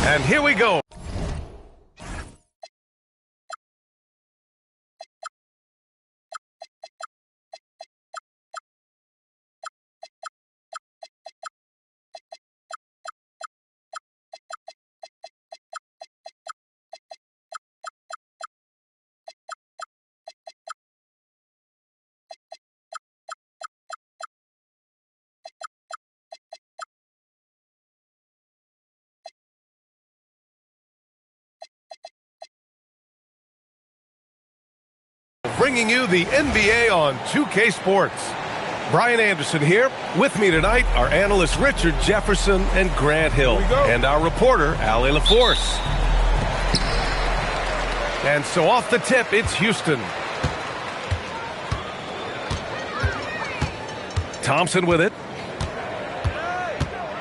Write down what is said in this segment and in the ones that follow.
And here we go. Bringing you the NBA on 2K Sports. Brian Anderson here. With me tonight are analysts Richard Jefferson and Grant Hill. And our reporter, Allie LaForce. And so off the tip, it's Houston. Thompson with it.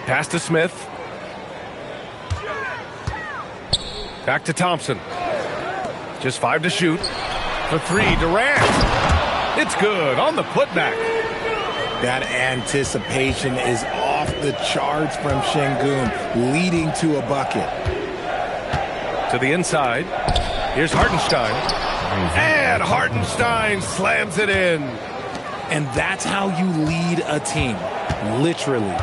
Pass to Smith. Back to Thompson. Just 5 to shoot. For 3, Durant. It's good on the putback. That anticipation is off the charts from Şengün, leading to a bucket. To the inside. Here's Hartenstein. And Hartenstein slams it in. And that's how you lead a team, literally.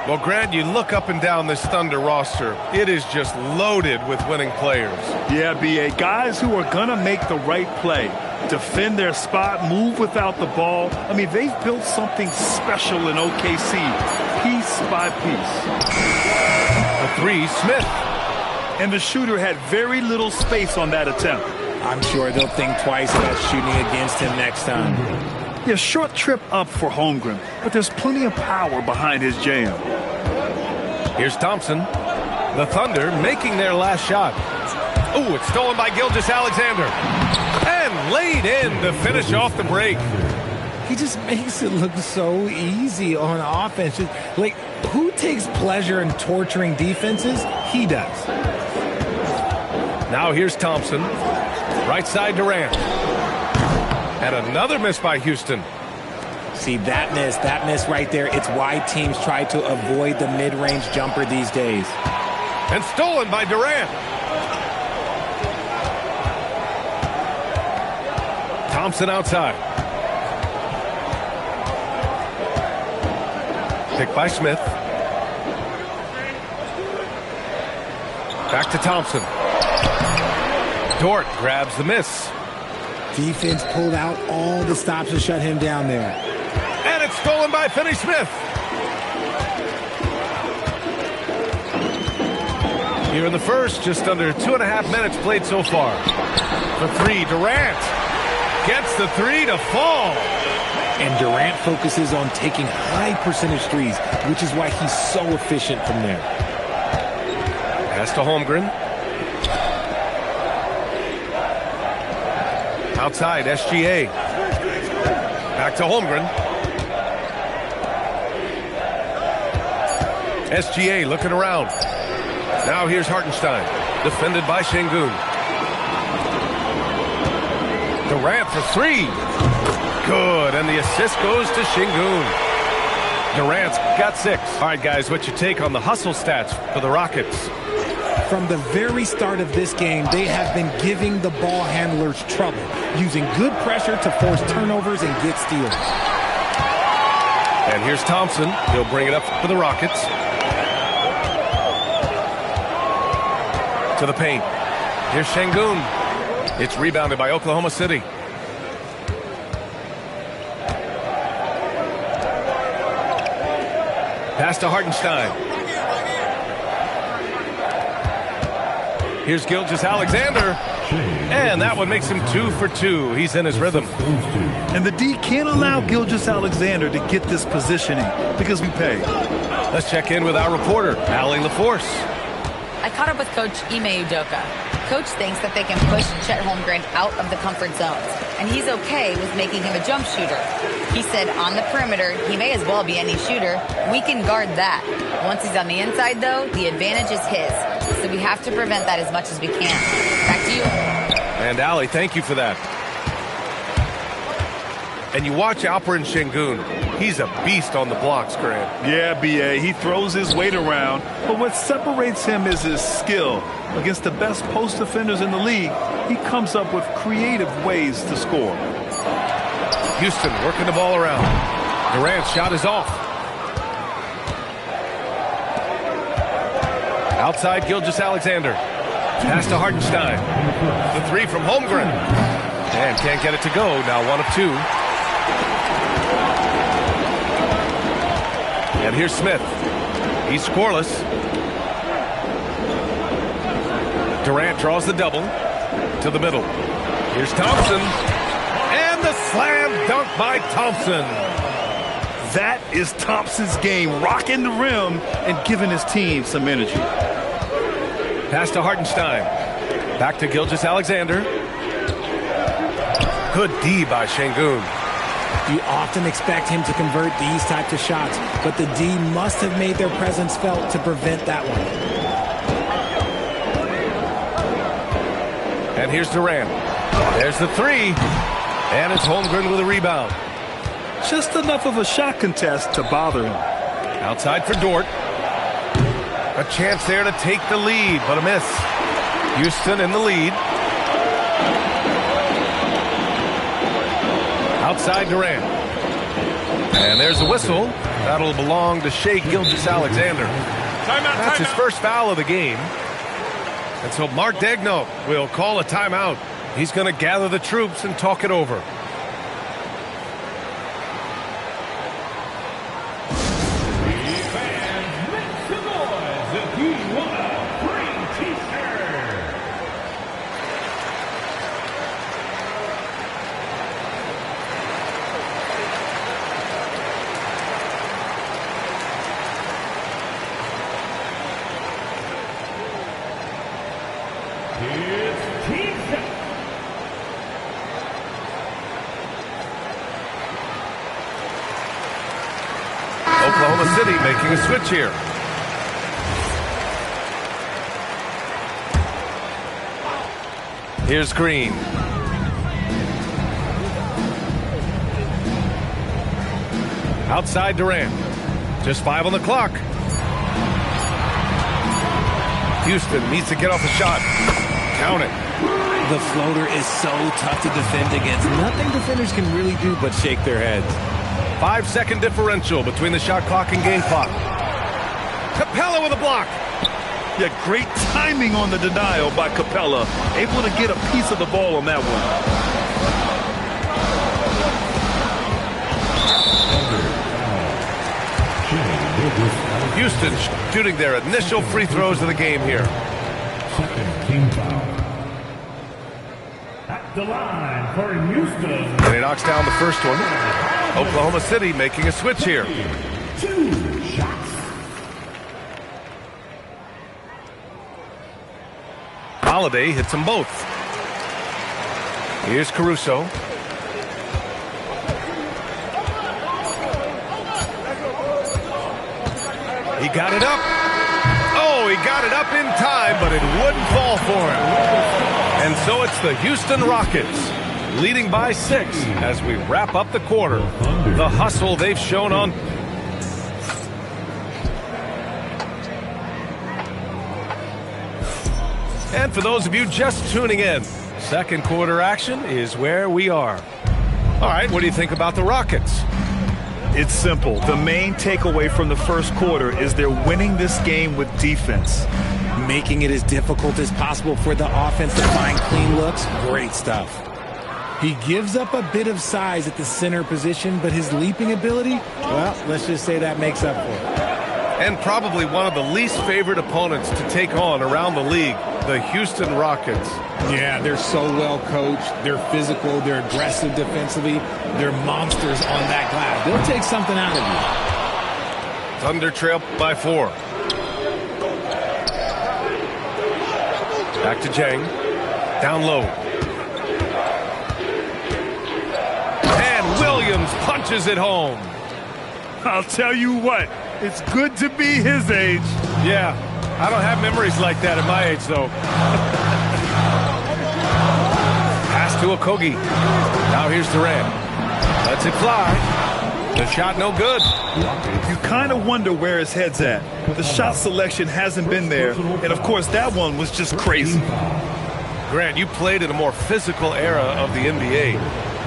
Well, Grant, you look up and down this Thunder roster. It is just loaded with winning players. Yeah, B.A. Guys who are going to make the right play, defend their spot, move without the ball. I mean, they've built something special in OKC, piece by piece. The 3, Smith. And the shooter had very little space on that attempt. I'm sure they'll think twice about shooting against him next time. Yeah, short trip up for Holmgren, but there's plenty of power behind his jam. Here's Thompson. The Thunder making their last shot. Ooh, it's stolen by Gilgeous-Alexander. And laid in to finish off the break. He just makes it look so easy on offense. Like, who takes pleasure in torturing defenses? He does. Now here's Thompson. Right side Durant. And another miss by Houston. See, that miss right there, it's why teams try to avoid the mid-range jumper these days. And stolen by Durant. Thompson outside. Picked by Smith. Back to Thompson. Dort grabs the miss. Defense pulled out all the stops to shut him down there. And it's stolen by Finney-Smith. Here in the first, just under 2.5 minutes played so far. For 3, Durant gets the 3 to fall. And Durant focuses on taking high percentage threes, which is why he's so efficient from there. Pass to Holmgren. Outside, SGA. Back to Holmgren. SGA looking around. Now here's Hartenstein. Defended by Şengün. Durant for 3. Good, and the assist goes to Şengün. Durant's got 6. All right, guys, what's your take on the hustle stats for the Rockets? From the very start of this game, they have been giving the ball handlers trouble, using good pressure to force turnovers and get steals. And here's Thompson. He'll bring it up for the Rockets. To the paint. Here's Şengün. It's rebounded by Oklahoma City. Pass to Hartenstein. Here's Gilgeous-Alexander. And that one makes him 2 for 2. He's in his rhythm. And the D can't allow Gilgeous-Alexander to get this positioning because we pay. Let's check in with our reporter, Allie LaForce. I caught up with Coach Ime Udoka. Coach thinks that they can push Chet Holmgren out of the comfort zones, and he's okay with making him a jump shooter. He said on the perimeter, he may as well be any shooter. We can guard that. Once he's on the inside, though, the advantage is his. So we have to prevent that as much as we can. Back to you. And Allie, thank you for that. And you watch Alperen Şengün. He's a beast on the blocks, Grant. Yeah, B.A. He throws his weight around, but what separates him is his skill. Against the best post defenders in the league, he comes up with creative ways to score. Houston working the ball around. Durant's shot is off. Outside Gilgeous-Alexander. Pass to Hartenstein. The three from Holmgren. And can't get it to go. Now 1 of 2. And here's Smith. He's scoreless. Durant draws the double to the middle. Here's Thompson. And the slam dunk by Thompson. That is Thompson's game, rocking the rim and giving his team some energy. Pass to Hartenstein. Back to Gilgeous-Alexander. Good D by Şengün. You often expect him to convert these types of shots, but the D must have made their presence felt to prevent that one. And here's Durant. There's the three. And it's Holmgren with a rebound. Just enough of a shot contest to bother him. Outside for Dort. A chance there to take the lead, but a miss. Houston in the lead. Outside Durant. And there's a whistle. That'll belong to Shai Gilgeous-Alexander. That's his first foul of the game. And so Mark Daigneault will call a timeout. He's going to gather the troops and talk it over. Oklahoma City making a switch here. Here's Green. Outside Durant. Just 5 on the clock. Houston needs to get off a shot. Count it. The floater is so tough to defend against. Nothing defenders can really do but shake their heads. 5-second differential between the shot clock and game clock. Capella with a block. Yeah, great timing on the denial by Capella. Able to get a piece of the ball on that one. Houston shooting their initial free throws of the game here. Second team foul. At the line for Houston. And he knocks down the first one. Oklahoma City making a switch here. 2 shots. Holiday hits them both. Here's Caruso. He got it up. Oh, he got it up in time, but it wouldn't fall for him. And so it's the Houston Rockets leading by 6 as we wrap up the quarter. The hustle they've shown on. And for those of you just tuning in, second quarter action is where we are. All right, what do you think about the Rockets? It's simple. The main takeaway from the first quarter is they're winning this game with defense. Making it as difficult as possible for the offense to find clean looks. Great stuff. He gives up a bit of size at the center position, but his leaping ability, well, let's just say that makes up for it. And probably one of the least favorite opponents to take on around the league, the Houston Rockets. Yeah, they're so well coached. They're physical. They're aggressive defensively. They're monsters on that glass. They'll take something out of you. Thunder trail by 4. Back to Jang. Down low. And Williams punches it home. I'll tell you what, it's good to be his age. Yeah, I don't have memories like that at my age, though. Pass to Okogie. Now here's Durant. Lets it fly. The shot no good. You kind of wonder where his head's at. The shot selection hasn't been there. And, of course, that one was just crazy. Grant, you played in a more physical era of the NBA.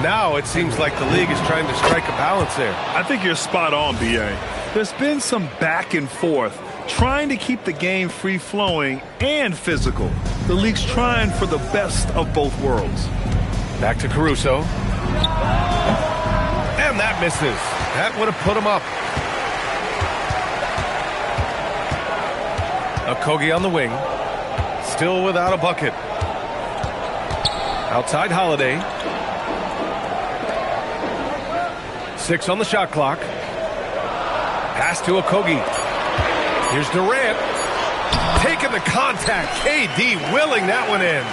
Now it seems like the league is trying to strike a balance there. I think you're spot on, B.A. There's been some back and forth, trying to keep the game free-flowing and physical. The league's trying for the best of both worlds. Back to Caruso. And that misses. That would have put him up. Okogie on the wing. Still without a bucket. Outside Holiday. 6 on the shot clock. Pass to Okogie. Here's Durant. Taking the contact. KD willing that one in.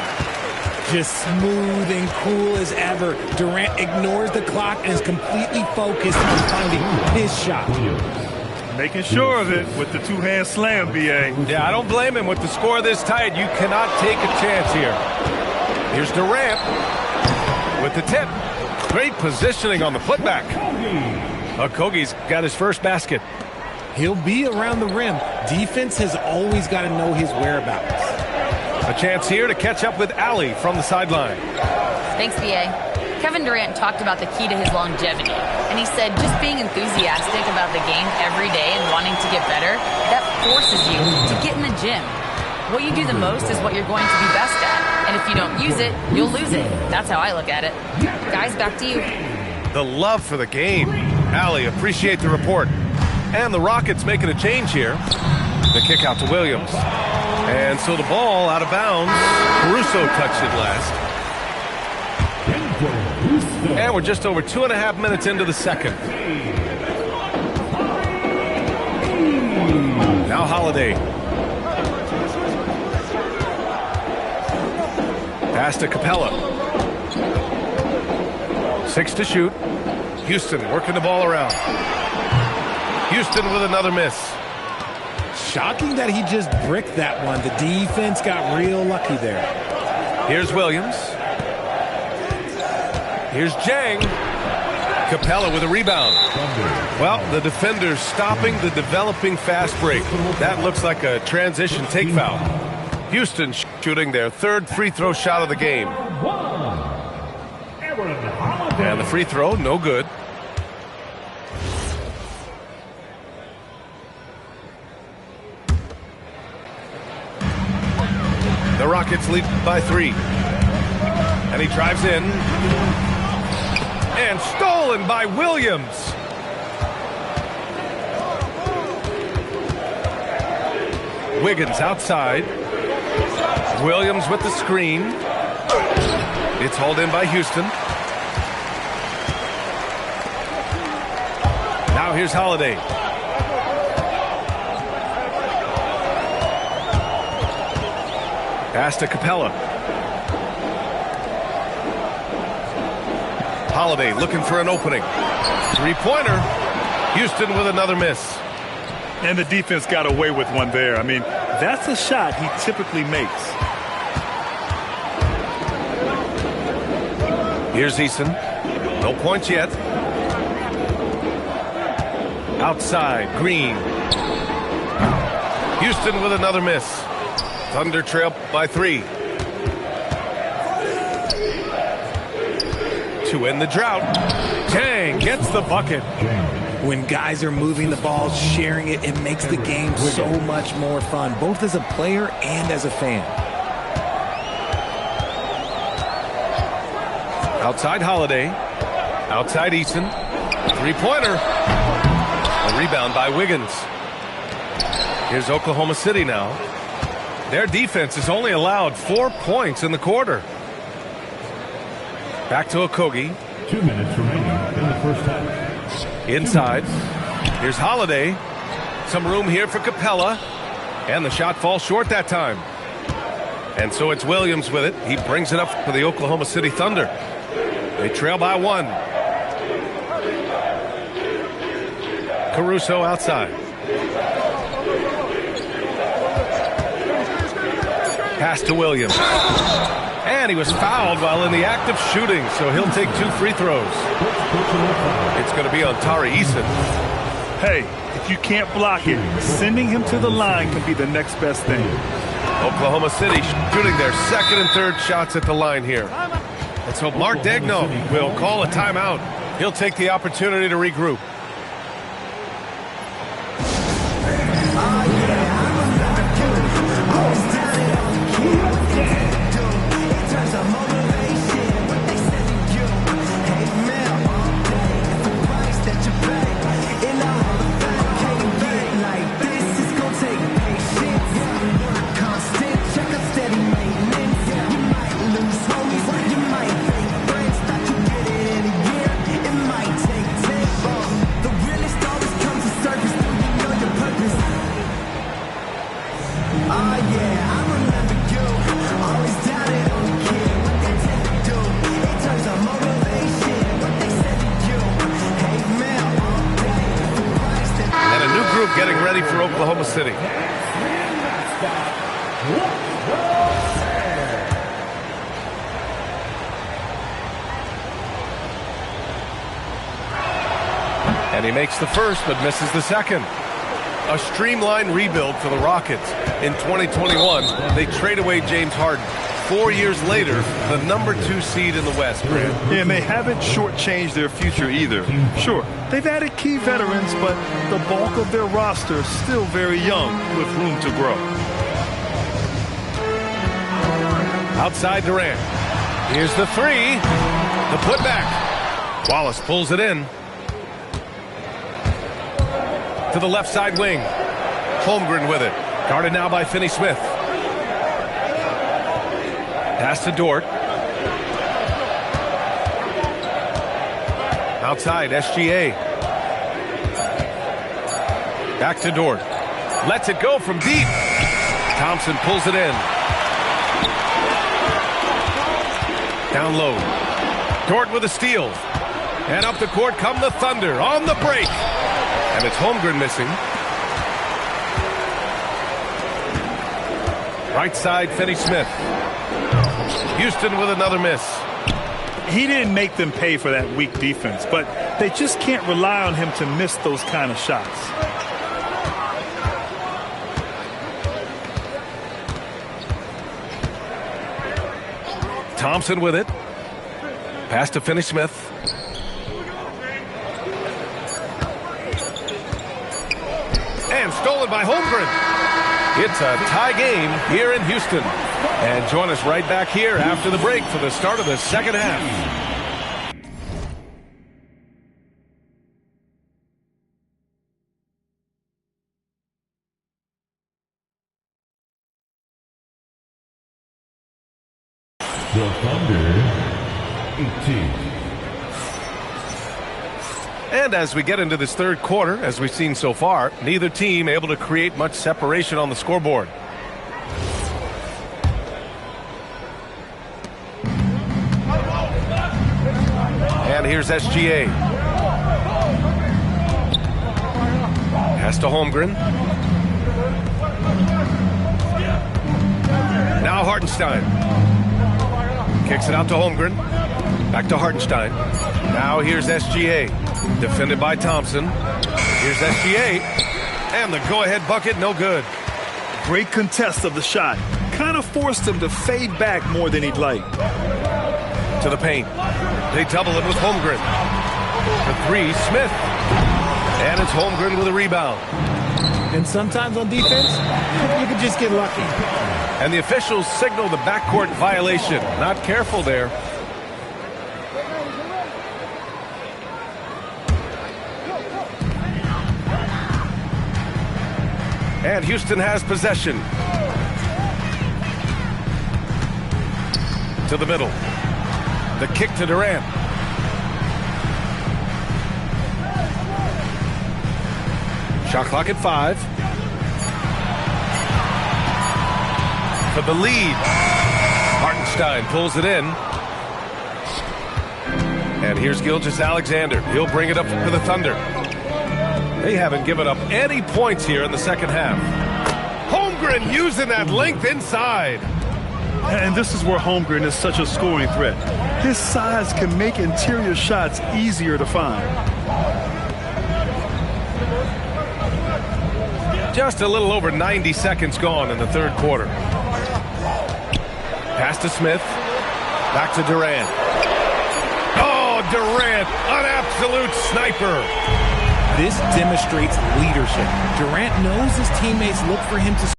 Just smooth and cool as ever. Durant ignores the clock and is completely focused on finding his shot. Making sure of it with the two-hand slam, B.A. Yeah, I don't blame him. With the score this tight, you cannot take a chance here. Here's Durant with the tip. Great positioning on the putback. Okogie's got his first basket. He'll be around the rim. Defense has always got to know his whereabouts. A chance here to catch up with Allie from the sideline. Thanks, B.A. Kevin Durant talked about the key to his longevity, and he said just being enthusiastic about the game every day and wanting to get better, that forces you to get in the gym. What you do the most is what you're going to be best at, and if you don't use it, you'll lose it. That's how I look at it. Guys, back to you. The love for the game. Allie, appreciate the report. And the Rockets making a change here. The kick out to Williams. And so the ball out of bounds. Caruso touched it last. And we're just over 2.5 minutes into the second. Now Holiday. Pass to Capella. 6 to shoot. Houston working the ball around. Houston with another miss. Shocking that he just bricked that one. The defense got real lucky there. Here's Williams. Here's Jang. Capella with a rebound. Well, the defender's stopping the developing fast break. That looks like a transition take foul. Houston shooting their third free throw shot of the game. And the free throw, no good. The Rockets lead by 3. And he drives in. And stolen by Williams. Wiggins outside. Williams with the screen. It's hauled in by Houston. Now here's Holiday. Pass to Capella. Holiday looking for an opening. Three-pointer. Houston with another miss. And the defense got away with one there. I mean, that's a shot he typically makes. Here's Eason. No points yet. Outside, Green. Houston with another miss. Thunder trail by 3. To end the drought. Jang gets the bucket. When guys are moving the ball, sharing it, it makes the game so much more fun, both as a player and as a fan. Outside Holiday. Outside Eason. Three-pointer. A rebound by Wiggins. Here's Oklahoma City now. Their defense has only allowed 4 points in the quarter. Back to Okogie. 2 minutes remaining in the first half. Inside. Here's Holiday. Some room here for Capella. And the shot falls short that time. And so it's Williams with it. He brings it up for the Oklahoma City Thunder. They trail by 1. Caruso outside. Pass to Williams. And he was fouled while in the act of shooting, so he'll take 2 free throws. It's going to be on Tari Eason. Hey, if you can't block it, sending him to the line can be the next best thing. Oklahoma City shooting their second and third shots at the line here. And so Mark Daigneault will call a timeout. He'll take the opportunity to regroup. Getting ready for Oklahoma City. And he makes the first, but misses the second. A streamlined rebuild for the Rockets. In 2021, they trade away James Harden. 4 years later, the #2 seed in the West, Grant. Yeah, and they haven't shortchanged their future either. Sure, they've added key veterans, but the bulk of their roster is still very young with room to grow. Outside Durant. Here's the three. The putback. Wallace pulls it in. To the left side wing. Holmgren with it. Guarded now by Finney-Smith. Pass to Dort. Outside, SGA. Back to Dort. Lets it go from deep. Thompson pulls it in. Down low. Dort with a steal. And up the court come the Thunder on the break. And it's Holmgren missing. Right side, Finney-Smith. Houston with another miss. He didn't make them pay for that weak defense, but they just can't rely on him to miss those kind of shots. Thompson with it. Pass to Finney-Smith. And stolen by Holmgren. It's a tie game here in Houston. And join us right back here after the break for the start of the second half. The Thunder, 18. And as we get into this third quarter, as we've seen so far, neither team able to create much separation on the scoreboard. And here's SGA. Pass to Holmgren. Now Hartenstein. Kicks it out to Holmgren. Back to Hartenstein. Now here's SGA. Defended by Thompson. Here's SGA. And the go-ahead bucket, no good. Great contest of the shot. Kind of forced him to fade back more than he'd like. To the paint. They double it with Holmgren. The three, Smith. And it's Holmgren with a rebound. And sometimes on defense, you can just get lucky. And the officials signal the backcourt violation. Not careful there. And Houston has possession. To the middle. The kick to Durant. Shot clock at 5. For the lead. Hartenstein pulls it in. And here's Gilgeous-Alexander. He'll bring it up for the Thunder. They haven't given up any points here in the second half. Holmgren using that length inside. And this is where Holmgren is such a scoring threat. His size can make interior shots easier to find. Just a little over 90 seconds gone in the third quarter. Pass to Smith. Back to Durant. Oh, Durant, an absolute sniper. This demonstrates leadership. Durant knows his teammates look for him to.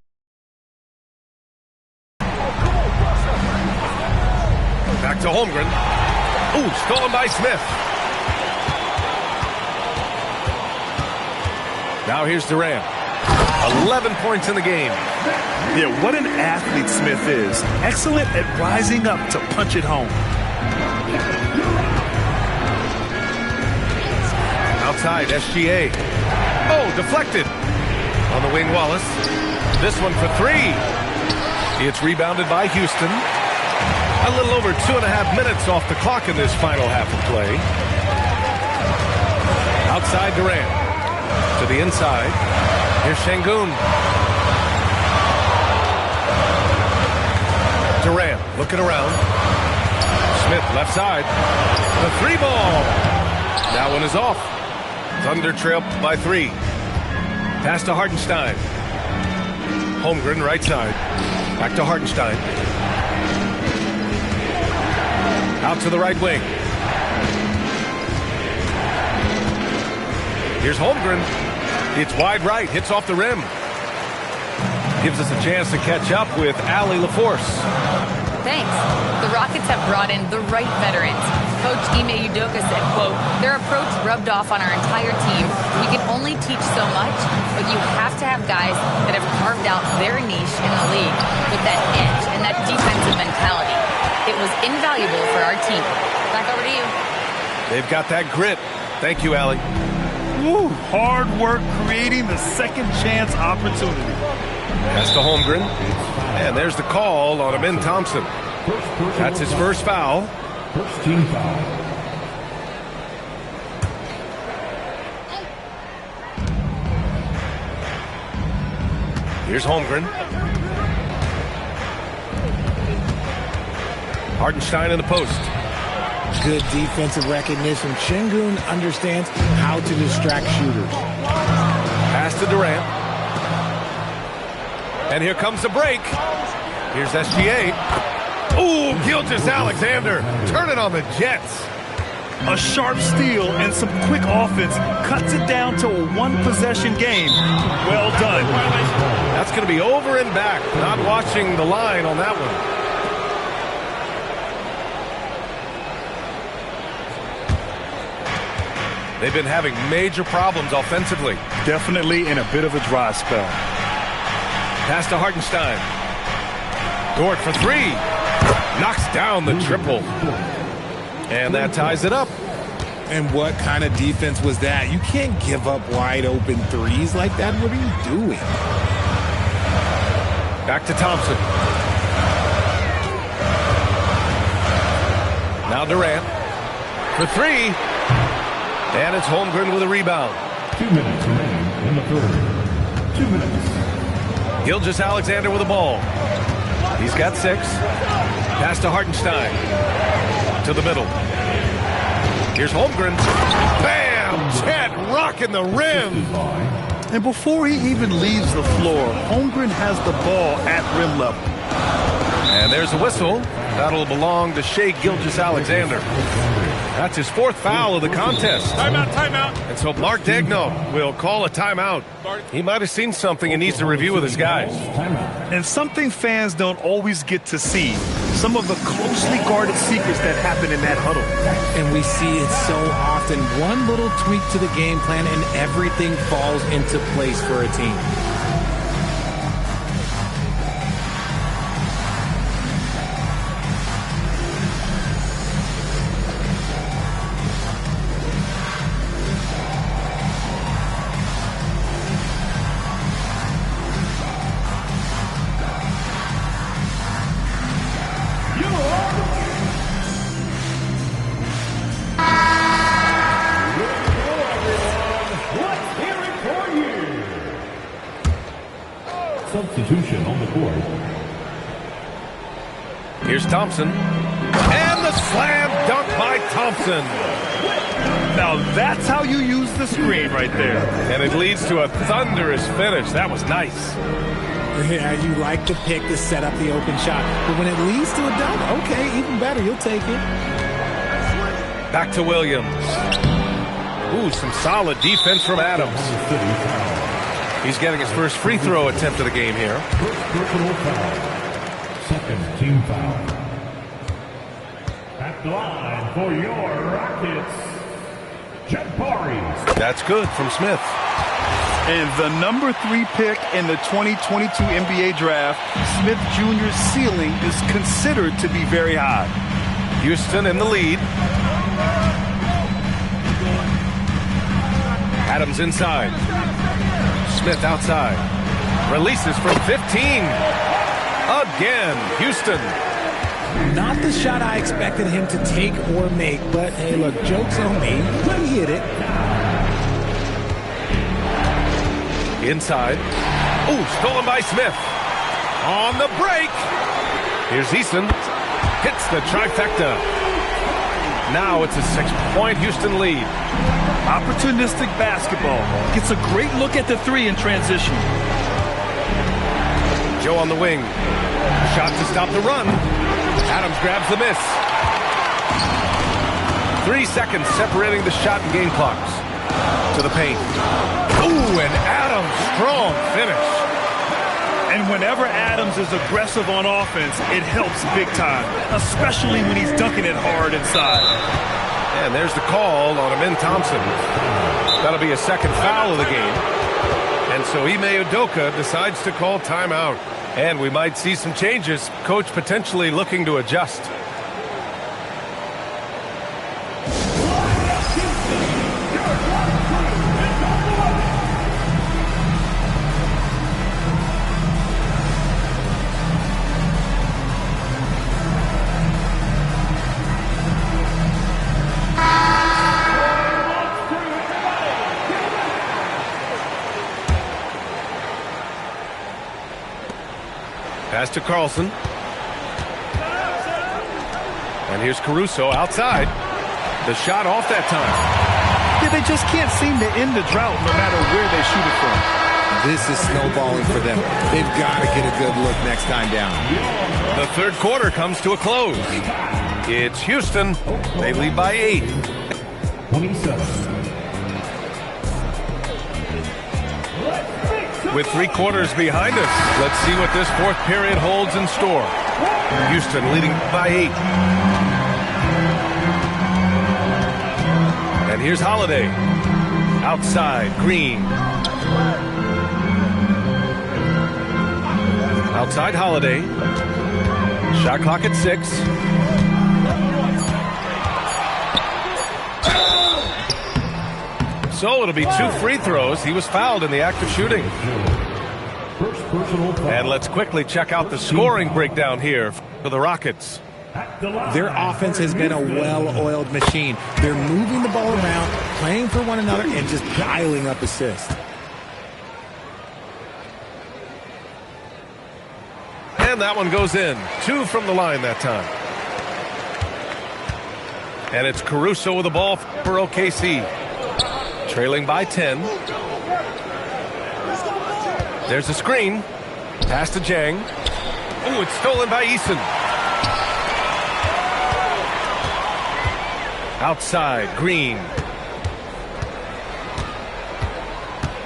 Back to Holmgren. Ooh, stolen by Smith. Now here's Durant. 11 points in the game. Yeah, what an athlete Smith is. Excellent at rising up to punch it home. Outside, SGA. Oh, deflected. On the wing, Wallace. This one for three. It's rebounded by Houston. A little over 2.5 minutes off the clock in this final half of play. Outside Durant. To the inside. Here's Şengün. Durant looking around. Smith left side. The three ball. That one is off. Thunder trail by 3. Pass to Hartenstein. Holmgren right side. Back to Hartenstein. Out to the right wing. Here's Holmgren. It's wide right. Hits off the rim. Gives us a chance to catch up with Allie LaForce. Thanks. The Rockets have brought in the right veterans. Coach Ime Udoka said, quote, their approach rubbed off on our entire team. We can only teach so much, but you have to have guys that have carved out their niche in the league with that edge and that defensive mentality. It was invaluable for our team. Back over to you. They've got that grit. Thank you, Allie. Woo, hard work creating the second chance opportunity. Pass to Holmgren. And there's the call on Amin Thompson. That's his first foul. First team foul. Here's Holmgren. Hartenstein in the post. Good defensive recognition. Şengün understands how to distract shooters. Pass to Durant. And here comes the break. Here's SGA. Ooh, Gilgeous-Alexander. Turn it on the Jets. A sharp steal and some quick offense cuts it down to a one-possession game. Well done. That's going to be over and back. Not watching the line on that one. They've been having major problems offensively. Definitely in a bit of a dry spell. Pass to Hartenstein. Dort for 3. Knocks down the triple. And that ties it up. And what kind of defense was that? You can't give up wide open threes like that. What are you doing? Back to Thompson. Now Durant for 3. And it's Holmgren with a rebound. 2 minutes remaining in the third. 2 minutes. Gilgeous-Alexander with the ball. He's got 6. Pass to Hartenstein. To the middle. Here's Holmgren. Bam! Chet rocking the rim. And before he even leaves the floor, Holmgren has the ball at rim level. And there's a whistle. That'll belong to Shai Gilgeous-Alexander. That's his 4th foul of the contest. Timeout. And so Mark Daigneault will call a timeout. He might have seen something and needs to review with his guys. And something fans don't always get to see. Some of the closely guarded secrets that happen in that huddle. And we see it so often. One little tweak to the game plan and everything falls into place for a team. Substitution on the court. Here's Thompson. And the slam dunk by Thompson. Now that's how you use the screen right there. And it leads to a thunderous finish. That was nice. Yeah, you like the pick to set up the open shot. But when it leads to a dunk, okay, even better. You'll take it. Back to Williams. Ooh, some solid defense from Adams. He's getting his first free throw attempt of the game here. Personal foul. Second team foul. At the line for your Rockets, Jabari. That's good from Smith. And the number 3 pick in the 2022 NBA draft, Smith Jr.'s ceiling is considered to be very high. Houston in the lead. Adams inside. Smith outside. Releases from 15. Again, Houston. Not the shot I expected him to take or make, but hey, look, joke's on me. He hit it. Inside. Ooh, stolen by Smith. On the break. Here's Eason. Hits the trifecta. Now it's a 6-point Houston lead. Opportunistic basketball. Gets a great look at the 3 in transition. Joe on the wing. Shot to stop the run. Adams grabs the miss. 3 seconds separating the shot and game clocks. To the paint. Ooh, and Adams, strong finish. And whenever Adams is aggressive on offense, it helps big time, especially when he's dunking it hard inside. And there's the call on Amin Thompson. That'll be a second foul of the game. And so Ime Udoka decides to call timeout. And we might see some changes. Coach potentially looking to adjust. Pass to Carlson. And here's Caruso outside. The shot off that time. Yeah, they just can't seem to end the drought no matter where they shoot it from. This is snowballing for them. They've got to get a good look next time down. The third quarter comes to a close. It's Houston. They lead by 8. 27. With 3 quarters behind us, let's see what this fourth period holds in store. Houston leading by 8. And here's Holiday. Outside, Green. Outside Holiday. Shot clock at 6. So it'll be 2 free throws. He was fouled in the act of shooting. First personal foul. And let's quickly check out the scoring breakdown here for the Rockets. Their offense has been a well-oiled machine. They're moving the ball around, playing for one another, and just dialing up assists. And that one goes in. 2 from the line that time. And it's Caruso with the ball for OKC. Trailing by 10. There's a screen. Pass to Jang. Ooh, it's stolen by Eason. Outside, Green.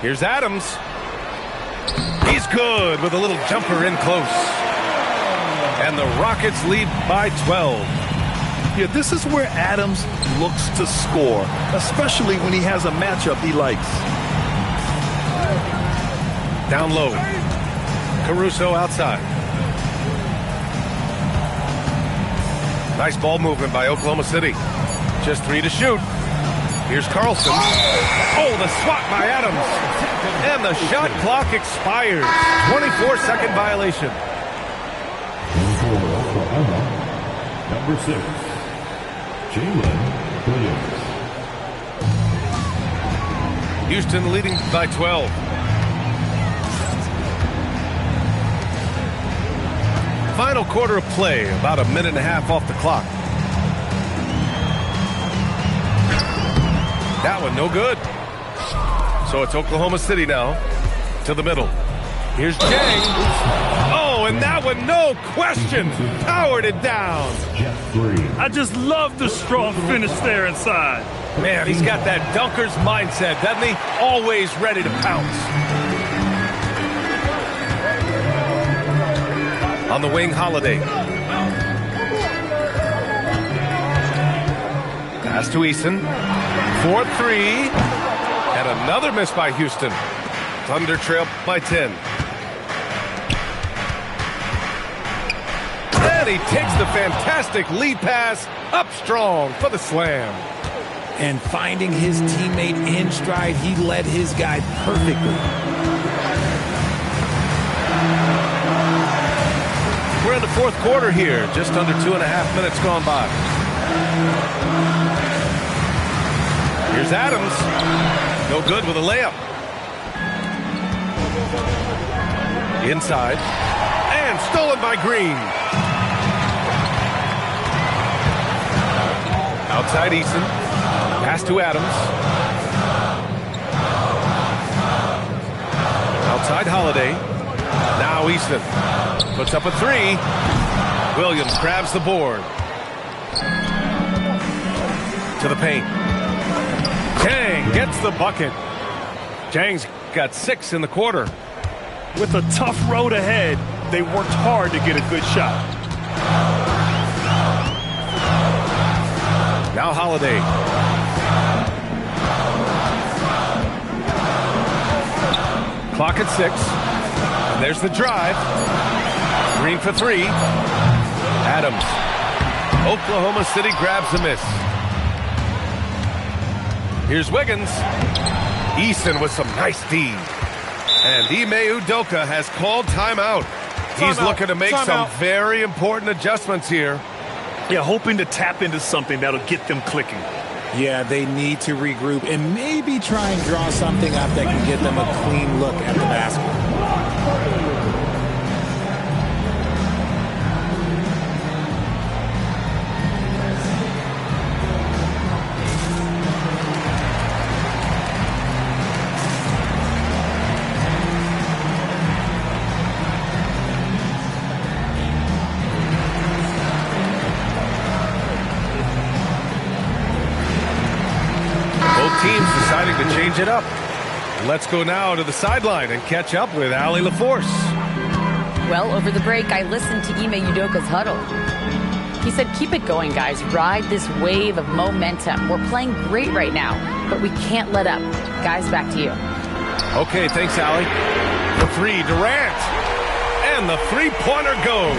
Here's Adams. He's good with a little jumper in close. And the Rockets lead by 12. Yeah, this is where Adams looks to score, especially when he has a matchup he likes. Down low. Caruso outside. Nice ball movement by Oklahoma City. Just 3 to shoot. Here's Carlson. Oh, the swat by Adams. And the shot clock expires. 24-second violation. For Oklahoma, number 6, Jalen Williams. Houston leading by 12. Final quarter of play, about a minute and a half off the clock. That one no good. So it's Oklahoma City now to the middle. Here's Chang. Oh, and that one, no question, powered it down. I just love the strong finish there inside. Man, he's got that dunker's mindset, doesn't he? Always ready to pounce. On the wing, Holiday. Pass to Eason. 4-3. And another miss by Houston. Thunder trail by 10. And he takes the fantastic lead pass up strong for the slam. And finding his teammate in stride, he led his guy perfectly. We're in the fourth quarter here, just under 2.5 minutes gone by. Here's Adams. No good with a layup. Inside. And stolen by Green. Outside Eason. Pass to Adams. Outside Holiday. Now Easton puts up a three. Williams grabs the board. To the paint. Chang gets the bucket. Chang's got 6 in the quarter. With a tough road ahead, they worked hard to get a good shot. Now Holiday. Clock at 6. And there's the drive. Green for 3. Adams. Oklahoma City grabs the miss. Here's Wiggins. Easton with some nice D. And Ime Udoka has called timeout. He's looking to make some very important adjustments here. Yeah, hoping to tap into something that'll get them clicking. Yeah, they need to regroup and maybe try and draw something up that can get them a clean look at the basket. Teams deciding to change it up. Let's go now to the sideline and catch up with Allie LaForce. Well, over the break, I listened to Ime Udoka's huddle. He said, keep it going, guys. Ride this wave of momentum. We're playing great right now, but we can't let up. Guys, back to you. Okay, thanks, Allie. The three, Durant. And the three-pointer goes.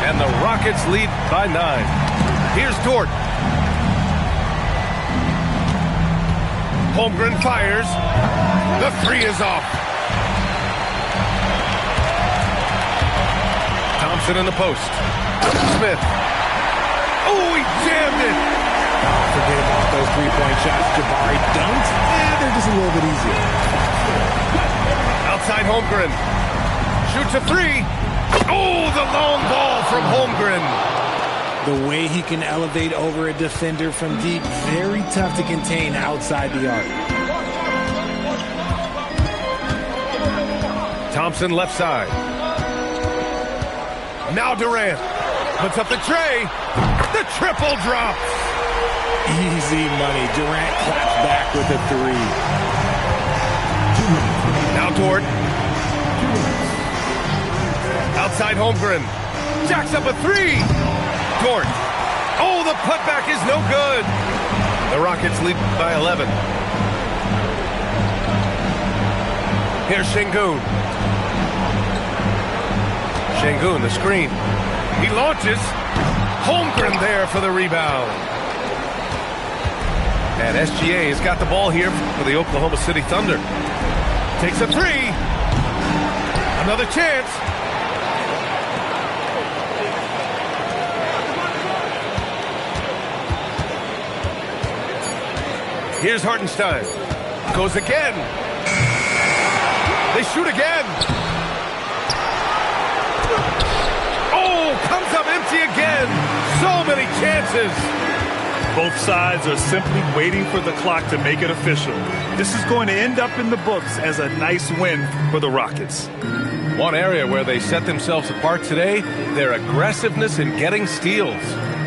And the Rockets lead by 9. Here's Dort. Holmgren fires. The three is off. Thompson in the post. Smith. Oh, he jammed it. Forget about those three-point shots. Jabari dunked. They're just a little bit easier. Outside Holmgren. Shoots a three. Oh, the long ball from Holmgren. The way he can elevate over a defender from deep, very tough to contain outside the arc. Thompson left side. Now Durant puts up the tray. The triple drops. Easy money. Durant claps back with a three. Now Dort. Outside Holmgren. Jacks up a three. Dort. Oh, the putback is no good. The Rockets lead by 11. Here's Şengün. Şengün, the screen. He launches. Holmgren there for the rebound. And SGA has got the ball here for the Oklahoma City Thunder. Takes a three. Another chance. Here's Hartenstein. Goes again. They shoot again. comes up empty again. So many chances. Both sides are simply waiting for the clock to make it official. This is going to end up in the books as a nice win for the Rockets. One area where they set themselves apart today, their aggressiveness in getting steals.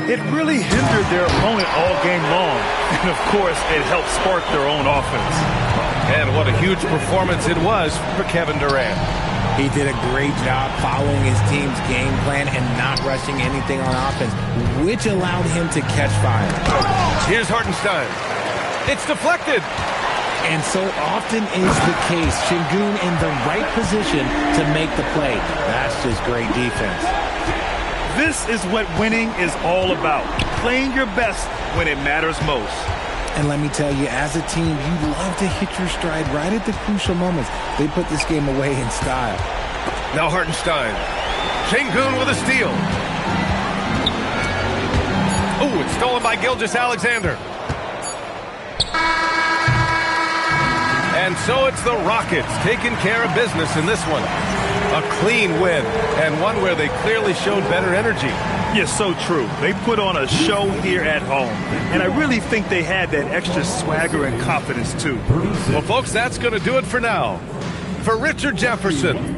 It really hindered their opponent all game long. And, of course, it helped spark their own offense. And what a huge performance it was for Kevin Durant. He did a great job following his team's game plan and not rushing anything on offense, which allowed him to catch fire. Here's Hartenstein. It's deflected. And so often is the case, Şengün in the right position to make the play. That's just great defense. This is what winning is all about. Playing your best when it matters most. And let me tell you, as a team, you love to hit your stride right at the crucial moments. They put this game away in style. Now Hartenstein. Şengün with a steal. Oh, it's stolen by Gilgeous-Alexander. And so it's the Rockets taking care of business in this one. A clean win, and one where they clearly showed better energy. Yes, so true. They put on a show here at home, and I really think they had that extra swagger and confidence, too. Well, folks, that's going to do it for now. For Richard Jefferson,